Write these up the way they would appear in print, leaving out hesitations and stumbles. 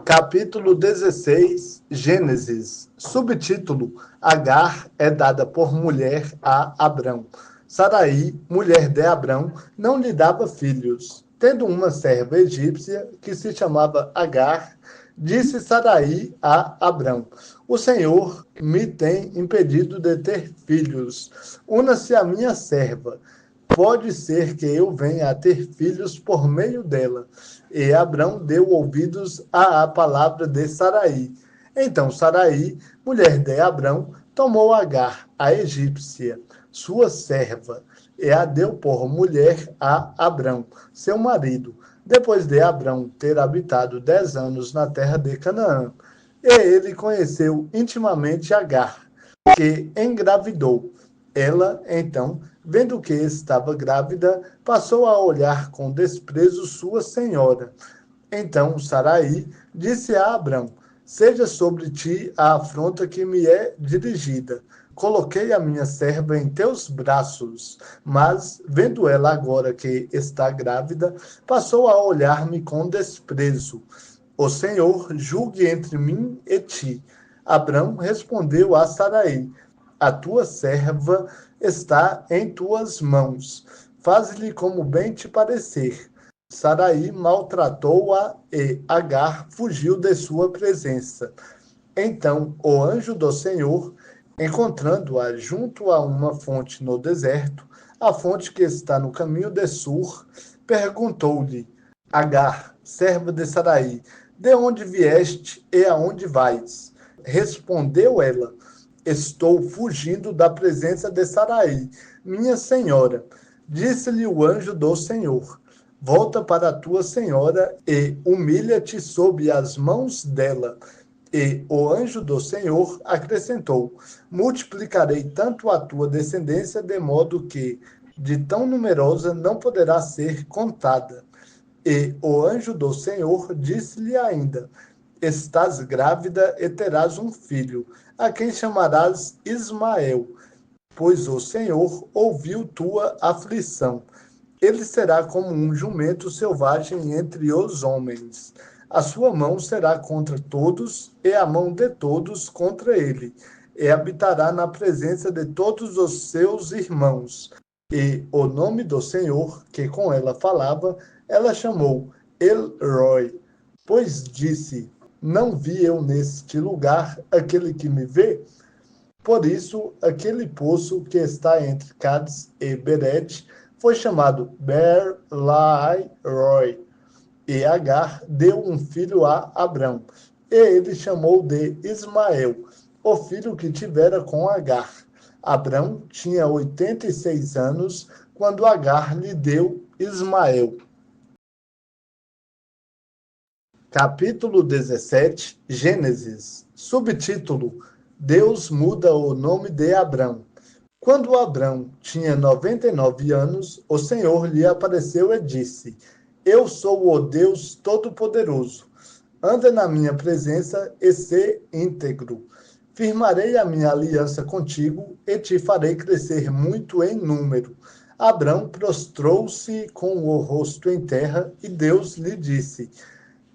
Capítulo 16, Gênesis. Subtítulo: Agar é dada por mulher a Abrão. Sarai, mulher de Abrão, não lhe dava filhos. Tendo uma serva egípcia, que se chamava Agar, disse Sarai a Abrão: O Senhor me tem impedido de ter filhos. Una-se a minha serva. Pode ser que eu venha a ter filhos por meio dela. E Abrão deu ouvidos à palavra de Sarai. Então Sarai, mulher de Abrão, tomou Agar, a egípcia, sua serva, e a deu por mulher a Abrão, seu marido, depois de Abrão ter habitado 10 anos na terra de Canaã. E ele conheceu intimamente Agar, que engravidou. Ela, então, vendo que estava grávida, passou a olhar com desprezo sua senhora. Então Sarai disse a Abrão: Seja sobre ti a afronta que me é dirigida. Coloquei a minha serva em teus braços, mas, vendo ela agora que está grávida, passou a olhar-me com desprezo. O Senhor julgue entre mim e ti. Abrão respondeu a Sarai: A tua serva está em tuas mãos. Faze-lhe como bem te parecer. Sarai maltratou-a e Agar fugiu de sua presença. Então o anjo do Senhor, encontrando-a junto a uma fonte no deserto, a fonte que está no caminho de Sur, perguntou-lhe: Agar, serva de Sarai, de onde vieste e aonde vais? Respondeu ela: Estou fugindo da presença de Sarai, minha senhora. Disse-lhe o anjo do Senhor: Volta para a tua senhora e humilha-te sob as mãos dela. E o anjo do Senhor acrescentou: Multiplicarei tanto a tua descendência, de modo que de tão numerosa não poderá ser contada. E o anjo do Senhor disse-lhe ainda: Estás grávida e terás um filho, a quem chamarás Ismael, pois o Senhor ouviu tua aflição. Ele será como um jumento selvagem entre os homens. A sua mão será contra todos, e a mão de todos contra ele, e habitará na presença de todos os seus irmãos. E o nome do Senhor, que com ela falava, ela chamou El-Roi, pois disse: Não vi eu neste lugar aquele que me vê? Por isso, aquele poço que está entre Cades e Beret foi chamado Ber-Lahai-Roi. E Agar deu um filho a Abrão, e ele chamou de Ismael, o filho que tivera com Agar. Abrão tinha 86 anos quando Agar lhe deu Ismael. Capítulo 17, Gênesis. Subtítulo: Deus muda o nome de Abrão. Quando Abrão tinha 99 anos, o Senhor lhe apareceu e disse: Eu sou o Deus Todo-Poderoso. Anda na minha presença e sê íntegro. Firmarei a minha aliança contigo e te farei crescer muito em número. Abrão prostrou-se com o rosto em terra e Deus lhe disse: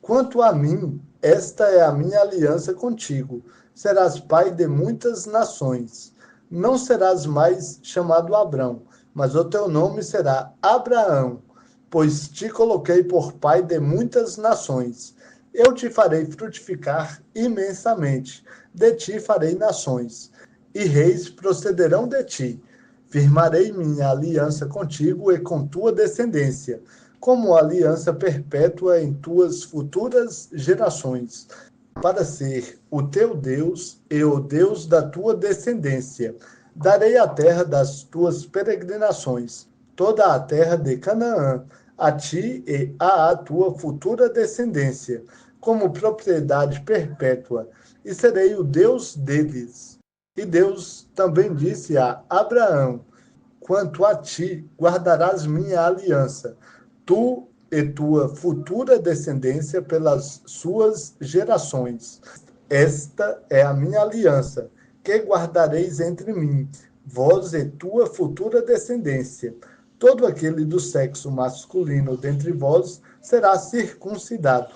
Quanto a mim, esta é a minha aliança contigo. Serás pai de muitas nações. Não serás mais chamado Abrão, mas o teu nome será Abraão, pois te coloquei por pai de muitas nações. Eu te farei frutificar imensamente. De ti farei nações, e reis procederão de ti. Firmarei minha aliança contigo e com tua descendência, como aliança perpétua em tuas futuras gerações, para ser o teu Deus e o Deus da tua descendência. Darei a terra das tuas peregrinações, toda a terra de Canaã, a ti e à tua futura descendência, como propriedade perpétua, e serei o Deus deles. E Deus também disse a Abraão: Quanto a ti, guardarás minha aliança, tu e tua futura descendência pelas suas gerações. Esta é a minha aliança, que guardareis entre mim, vós e tua futura descendência. Todo aquele do sexo masculino dentre vós será circuncidado.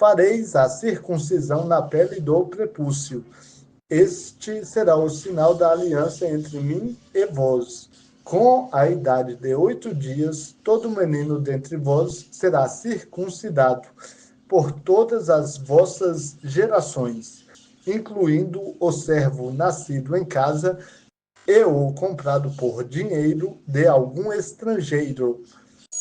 fareis a circuncisão na pele do prepúcio. Este será o sinal da aliança entre mim e vós. Com a idade de 8 dias, todo menino dentre vós será circuncidado por todas as vossas gerações, incluindo o servo nascido em casa e o comprado por dinheiro de algum estrangeiro,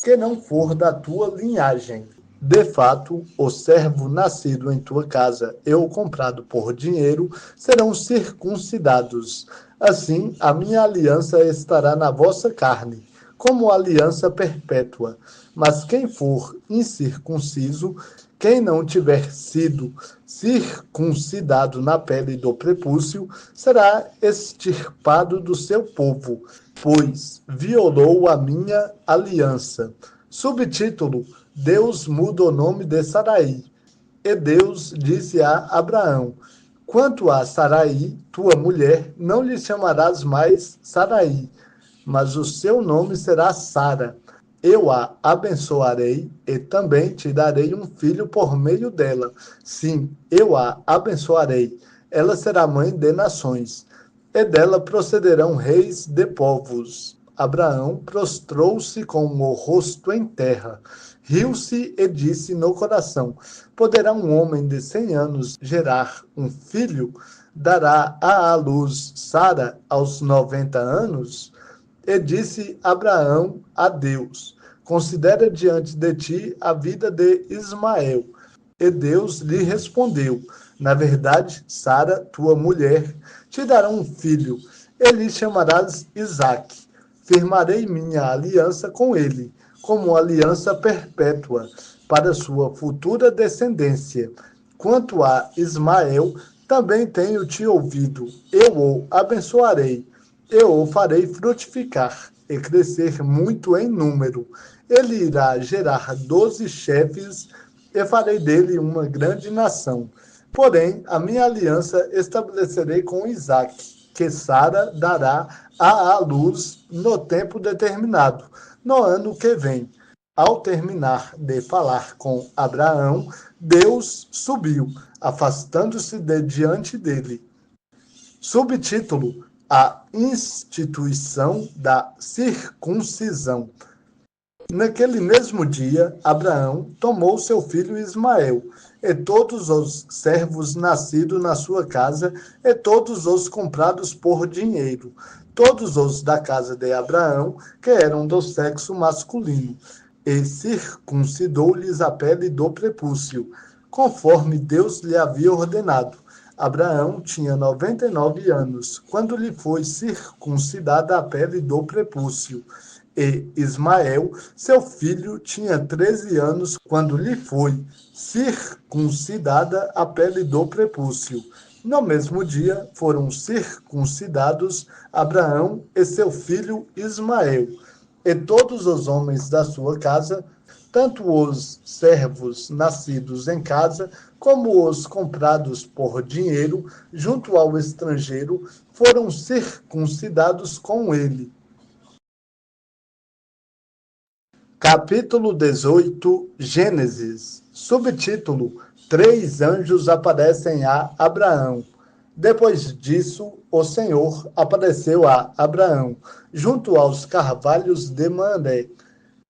que não for da tua linhagem. De fato, o servo nascido em tua casa e o comprado por dinheiro serão circuncidados. Assim, a minha aliança estará na vossa carne, como aliança perpétua. Mas quem for incircunciso, quem não tiver sido circuncidado na pele do prepúcio, será extirpado do seu povo, pois violou a minha aliança. Subtítulo: Deus muda o nome de Saraí. E Deus disse a Abraão: quanto a Saraí, tua mulher, não lhe chamarás mais Saraí, mas o seu nome será Sara. Eu a abençoarei e também te darei um filho por meio dela. Sim, eu a abençoarei. Ela será mãe de nações, e dela procederão reis de povos. Abraão prostrou-se com o rosto em terra, riu-se e disse no coração: poderá um homem de 100 anos gerar um filho? Dará à luz Sara aos 90 anos? E disse Abraão a Deus: considera diante de ti a vida de Ismael. E Deus lhe respondeu: na verdade, Sara, tua mulher, te dará um filho, e lhe chamarás Isaque. Firmarei minha aliança com ele, como aliança perpétua, para sua futura descendência. Quanto a Ismael, também tenho te ouvido. Eu o abençoarei. Eu o farei frutificar e crescer muito em número. Ele irá gerar 12 chefes e farei dele uma grande nação. Porém, a minha aliança estabelecerei com Isaque, que Sara dará à luz no tempo determinado, no ano que vem. Ao terminar de falar com Abraão, Deus subiu, afastando-se de diante dele. Subtítulo: a instituição da circuncisão. Naquele mesmo dia, Abraão tomou seu filho Ismael, e todos os servos nascidos na sua casa, e todos os comprados por dinheiro, todos os da casa de Abraão, que eram do sexo masculino, e circuncidou-lhes a pele do prepúcio, conforme Deus lhe havia ordenado. Abraão tinha 99 anos, quando lhe foi circuncidada a pele do prepúcio. E Ismael, seu filho, tinha 13 anos, quando lhe foi circuncidada a pele do prepúcio. No mesmo dia, foram circuncidados Abraão e seu filho Ismael, e todos os homens da sua casa, tanto os servos nascidos em casa, como os comprados por dinheiro, junto ao estrangeiro, foram circuncidados com ele. Capítulo 18, Gênesis. Subtítulo: 3 anjos aparecem a Abraão. Depois disso, o Senhor apareceu a Abraão, junto aos carvalhos de Mamré,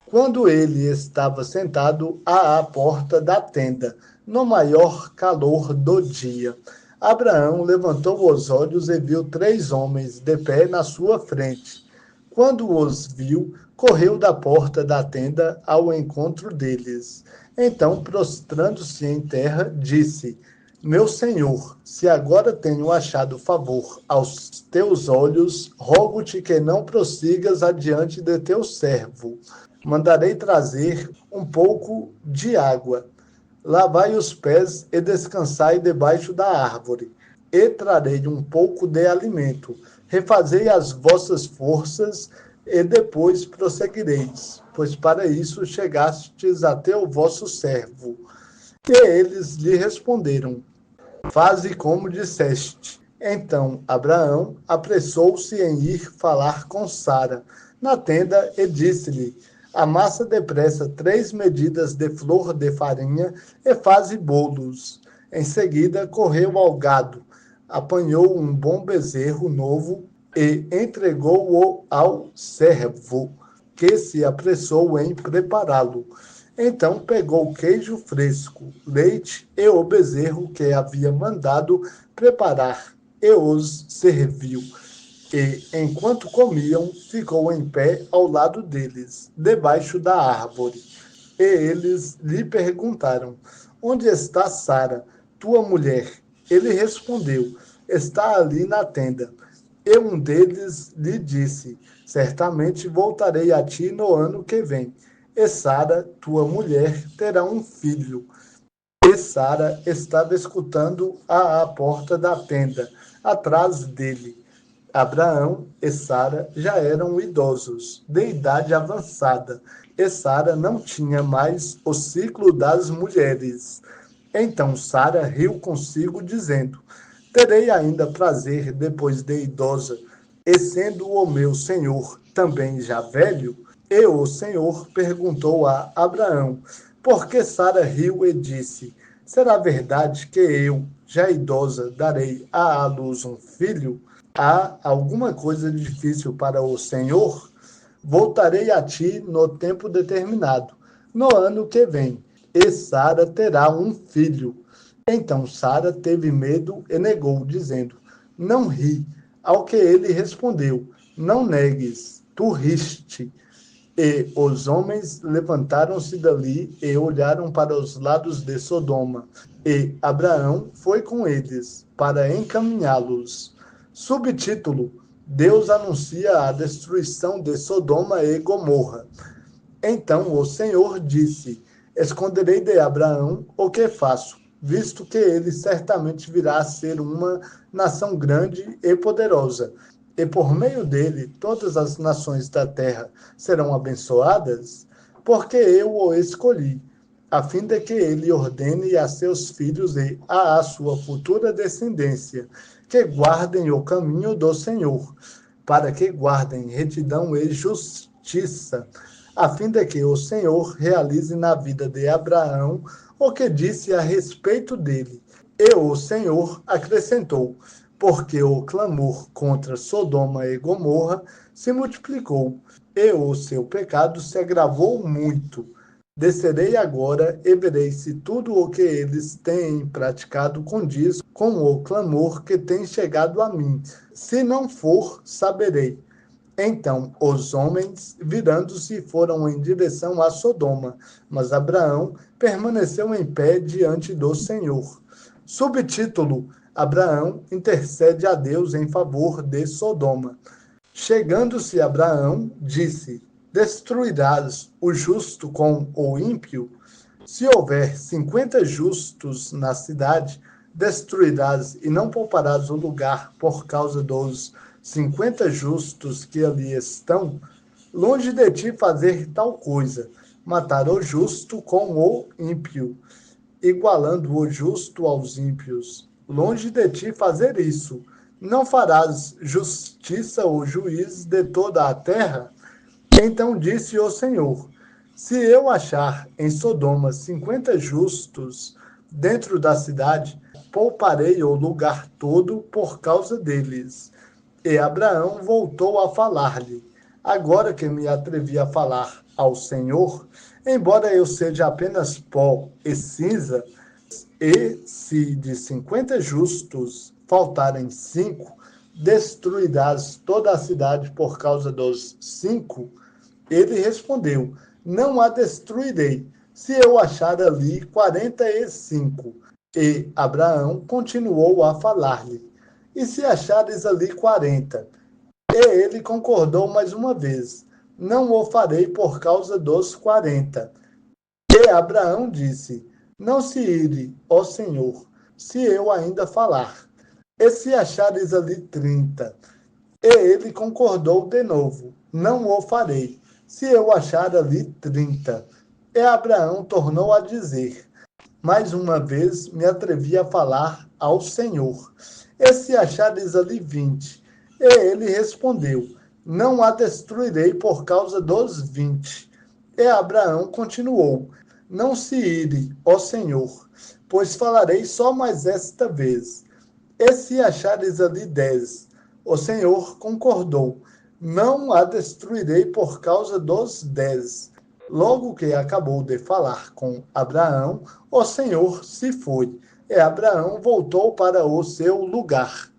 quando ele estava sentado à porta da tenda, no maior calor do dia. Abraão levantou os olhos e viu 3 homens de pé na sua frente. Quando os viu, correu da porta da tenda ao encontro deles. Então, prostrando-se em terra, disse: meu senhor, se agora tenho achado favor aos teus olhos, rogo-te que não prossigas adiante de teu servo. Mandarei trazer um pouco de água. Lavai os pés e descansai debaixo da árvore. E trarei um pouco de alimento. Refazei as vossas forças e depois prosseguireis, pois para isso chegastes até o vosso servo. E eles lhe responderam: faze como disseste. Então Abraão apressou-se em ir falar com Sara na tenda e disse-lhe: Amassa depressa 3 medidas de flor de farinha e faze bolos. Em seguida, correu ao gado, apanhou um bom bezerro novo e entregou-o ao servo, que se apressou em prepará-lo. Então pegou queijo fresco, leite e o bezerro que havia mandado preparar e os serviu. E, enquanto comiam, ficou em pé ao lado deles, debaixo da árvore. E eles lhe perguntaram: Onde está Sara, tua mulher? Ele respondeu: Está ali na tenda. E um deles lhe disse: Certamente voltarei a ti no ano que vem. E Sara, tua mulher, terá um filho. E Sara estava escutando à porta da tenda, atrás dele. Abraão e Sara já eram idosos, de idade avançada, e Sara não tinha mais o ciclo das mulheres. Então Sara riu consigo, dizendo: Terei ainda prazer depois de idosa, e sendo o meu senhor também já velho? E o Senhor perguntou a Abraão: Por que Sara riu e disse: Será verdade que eu, já idosa, darei à luz um filho? Há alguma coisa difícil para o Senhor? Voltarei a ti no tempo determinado, no ano que vem, e Sara terá um filho. Então Sara teve medo e negou, dizendo: Não ri. Ao que ele respondeu: Não negues, tu riste. E os homens levantaram-se dali e olharam para os lados de Sodoma. E Abraão foi com eles para encaminhá-los. Subtítulo: Deus anuncia a destruição de Sodoma e Gomorra. Então o Senhor disse: Esconderei de Abraão o que faço, visto que ele certamente virá a ser uma nação grande e poderosa, e por meio dele todas as nações da terra serão abençoadas, porque eu o escolhi, a fim de que ele ordene a seus filhos e à sua futura descendência, que guardem o caminho do Senhor, para que guardem retidão e justiça, a fim de que o Senhor realize na vida de Abraão o que disse a respeito dele. E o Senhor acrescentou: porque o clamor contra Sodoma e Gomorra se multiplicou, e o seu pecado se agravou muito. Descerei agora e verei se tudo o que eles têm praticado condiz com o clamor que tem chegado a mim. Se não for, saberei. Então os homens, virando-se, foram em direção a Sodoma, mas Abraão permaneceu em pé diante do Senhor. Subtítulo: Abraão intercede a Deus em favor de Sodoma. Chegando-se Abraão, disse: Destruirás o justo com o ímpio? Se houver 50 justos na cidade, destruirás e não pouparás o lugar por causa dos 50 justos que ali estão? Longe de ti fazer tal coisa, matar o justo com o ímpio, igualando o justo aos ímpios. Longe de ti fazer isso. Não farás justiça ou juiz de toda a terra? Então disse o Senhor: Se eu achar em Sodoma 50 justos dentro da cidade, pouparei o lugar todo por causa deles. E Abraão voltou a falar-lhe: Agora que me atrevi a falar ao Senhor, embora eu seja apenas pó e cinza, e se de 50 justos faltarem 5, destruirás toda a cidade por causa dos 5? Ele respondeu: Não a destruirei, se eu achar ali 45. E Abraão continuou a falar-lhe: E se achares ali 40? E ele concordou mais uma vez: Não o farei por causa dos 40. E Abraão disse: Não se ire, ó Senhor, se eu ainda falar. E se achares ali 30? E ele concordou de novo: Não o farei, se eu achar ali 30. E Abraão tornou a dizer: Mais uma vez me atrevi a falar ao Senhor: E se achares ali 20? E ele respondeu: Não a destruirei por causa dos 20. E Abraão continuou: Não se ire, ó Senhor, pois falarei só mais esta vez. E se achares ali 10? O Senhor concordou: Não a destruirei por causa dos 10. Logo que acabou de falar com Abraão, o Senhor se foi, e Abraão voltou para o seu lugar.